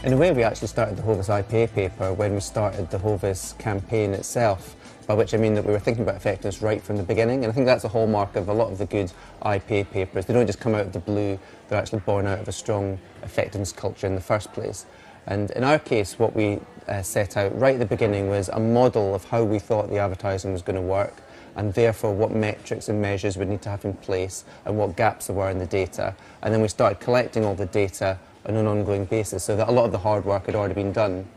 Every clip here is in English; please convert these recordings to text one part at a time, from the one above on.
In a way, we actually started the Hovis IPA paper when we started the Hovis campaign itself, by which I mean that we were thinking about effectiveness right from the beginning, and I think that's a hallmark of a lot of the good IPA papers. They don't just come out of the blue, they're actually born out of a strong effectiveness culture in the first place. And in our case, what we set out right at the beginning was a model of how we thought the advertising was going to work, and therefore what metrics and measures we'd need to have in place and what gaps there were in the data. And then we started collecting all the data on an ongoing basis, so that a lot of the hard work had already been done.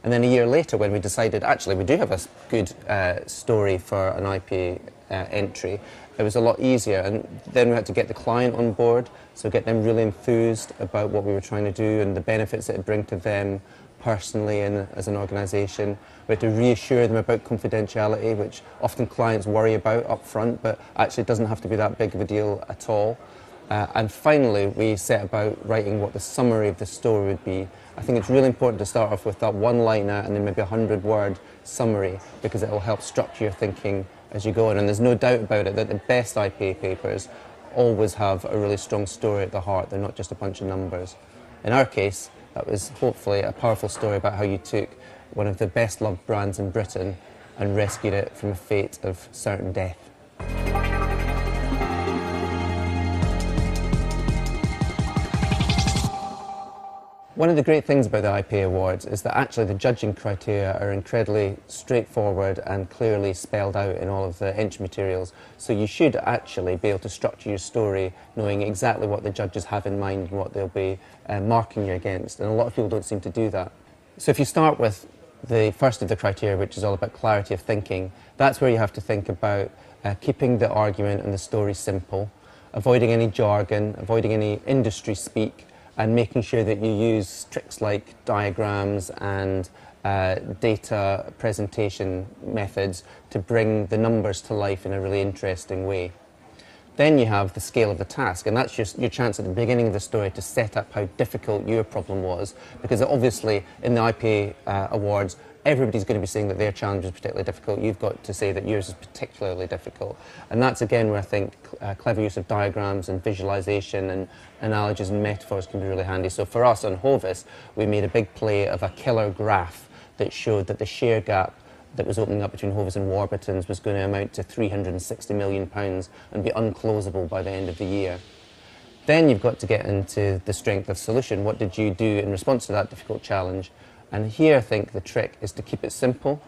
And then a year later, when we decided actually we do have a good story for an IP entry, it was a lot easier, and then we had to get the client on board, so get them really enthused about what we were trying to do and the benefits that it would bring to them personally and as an organisation. We had to reassure them about confidentiality, which often clients worry about up front, but actually it doesn't have to be that big of a deal at all. And finally, we set about writing what the summary of the story would be. I think it's really important to start off with that one-liner and then maybe a 100-word summary, because it will help structure your thinking as you go on. And there's no doubt about it that the best IPA papers always have a really strong story at the heart. They're not just a bunch of numbers. In our case, that was hopefully a powerful story about how you took one of the best-loved brands in Britain and rescued it from a fate of certain death. One of the great things about the IPA Awards is that actually the judging criteria are incredibly straightforward and clearly spelled out in all of the entry materials. So you should actually be able to structure your story knowing exactly what the judges have in mind and what they'll be marking you against. And a lot of people don't seem to do that. So if you start with the first of the criteria, which is all about clarity of thinking, that's where you have to think about keeping the argument and the story simple, avoiding any jargon, avoiding any industry speak, and making sure that you use tricks like diagrams and data presentation methods to bring the numbers to life in a really interesting way. Then you have the scale of the task, and that's your chance at the beginning of the story to set up how difficult your problem was, because obviously in the IPA Awards, everybody's going to be saying that their challenge is particularly difficult. You've got to say that yours is particularly difficult. And that's again where I think clever use of diagrams and visualization and analogies and metaphors can be really handy. So for us on Hovis, we made a big play of a killer graph that showed that the share gap that was opening up between Hovis and Warburton's was going to amount to £360 million and be unclosable by the end of the year. Then you've got to get into the strength of solution. What did you do in response to that difficult challenge? And here I think the trick is to keep it simple.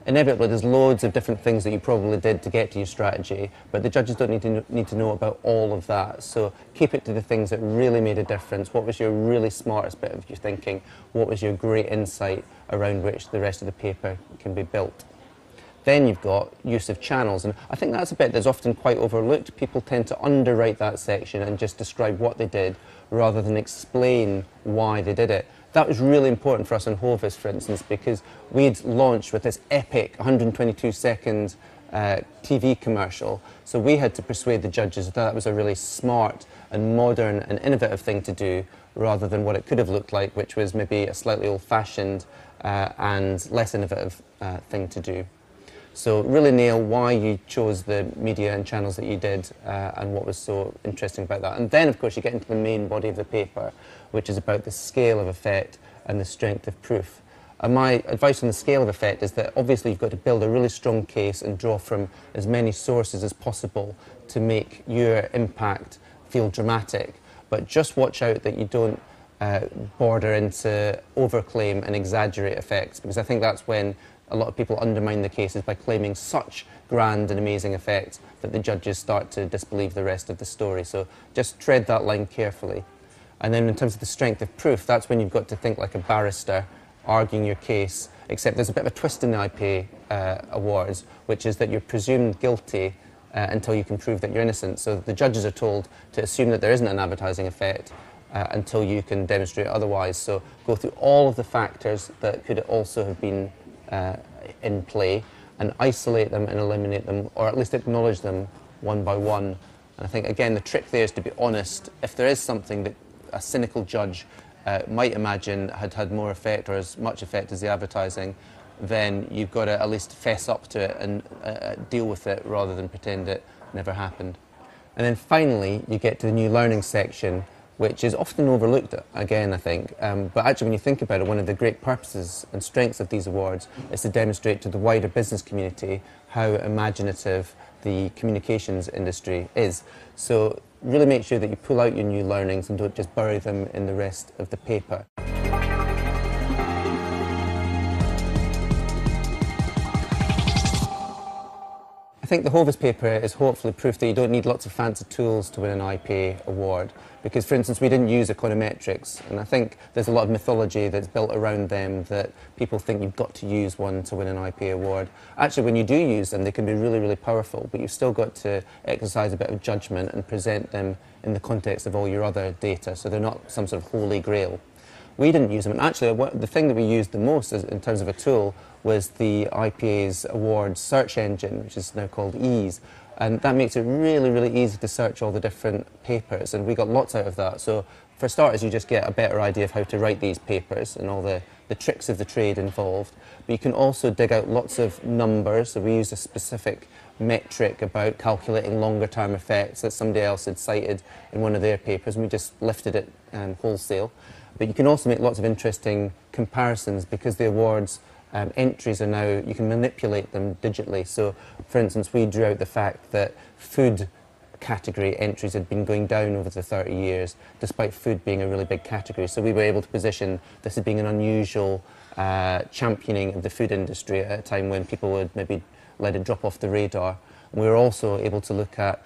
Inevitably there's loads of different things that you probably did to get to your strategy, but the judges don't need to know about all of that. So keep it to the things that really made a difference. What was your really smartest bit of your thinking? What was your great insight around which the rest of the paper can be built? Then you've got use of channels, and I think that's a bit that's often quite overlooked. People tend to underwrite that section and just describe what they did rather than explain why they did it. That was really important for us on Hovis, for instance, because we'd launched with this epic 122-second TV commercial. So we had to persuade the judges that that was a really smart and modern and innovative thing to do, rather than what it could have looked like, which was maybe a slightly old-fashioned and less innovative thing to do. So really nail why you chose the media and channels that you did and what was so interesting about that. And then, of course, you get into the main body of the paper, which is about the scale of effect and the strength of proof. And my advice on the scale of effect is that obviously you've got to build a really strong case and draw from as many sources as possible to make your impact feel dramatic. But just watch out that you don't border into overclaim and exaggerate effects, because I think that's when a lot of people undermine the cases by claiming such grand and amazing effects that the judges start to disbelieve the rest of the story. So just tread that line carefully. And then in terms of the strength of proof, that's when you've got to think like a barrister arguing your case, except there's a bit of a twist in the IP Awards, which is that you're presumed guilty until you can prove that you're innocent. So the judges are told to assume that there isn't an advertising effect until you can demonstrate otherwise. So go through all of the factors that could also have been in play and isolate them and eliminate them, or at least acknowledge them one by one. And I think, again, the trick there is to be honest. If there is something that a cynical judge might imagine had more effect or as much effect as the advertising, then you've got to at least fess up to it and deal with it rather than pretend it never happened. And then finally, you get to the new learning section, which is often overlooked again, I think. But actually, when you think about it, one of the great purposes and strengths of these awards is to demonstrate to the wider business community how imaginative the communications industry is. So really make sure that you pull out your new learnings and don't just bury them in the rest of the paper. I think the Hovis paper is hopefully proof that you don't need lots of fancy tools to win an IPA award, because for instance we didn't use econometrics, and I think there's a lot of mythology that's built around them that people think you've got to use one to win an IPA award. Actually, when you do use them, they can be really, really powerful, but you've still got to exercise a bit of judgment and present them in the context of all your other data, so they're not some sort of holy grail. We didn't use them, and actually the thing that we used the most in terms of a tool was the IPA's awards search engine, which is now called Ease, and that makes it really, really easy to search all the different papers, and we got lots out of that. So for starters, you just get a better idea of how to write these papers and all the tricks of the trade involved, but you can also dig out lots of numbers. So we used a specific metric about calculating longer term effects that somebody else had cited in one of their papers, and we just lifted it wholesale. But you can also make lots of interesting comparisons, because the awards entries are now, you can manipulate them digitally. So for instance, we drew out the fact that food category entries had been going down over the 30 years, despite food being a really big category. So we were able to position this as being an unusual championing of the food industry at a time when people would maybe let it drop off the radar. And we were also able to look at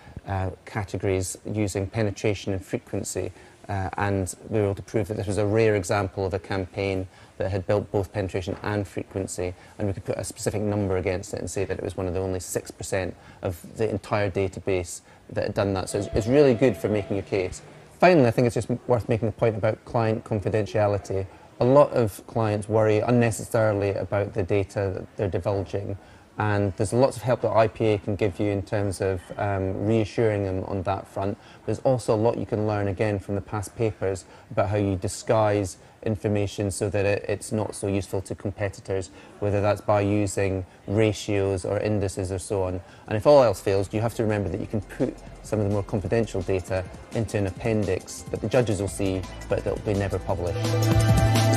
categories using penetration and frequency. And we were able to prove that this was a rare example of a campaign that had built both penetration and frequency, and we could put a specific number against it and say that it was one of the only 6% of the entire database that had done that. So it's really good for making your case. Finally, I think it's just worth making a point about client confidentiality. A lot of clients worry unnecessarily about the data that they're divulging, and there's lots of help that IPA can give you in terms of reassuring them on that front. There's also a lot you can learn again from the past papers about how you disguise information so that it's not so useful to competitors, whether that's by using ratios or indices or so on. And if all else fails, you have to remember that you can put some of the more confidential data into an appendix that the judges will see, but that will be never published.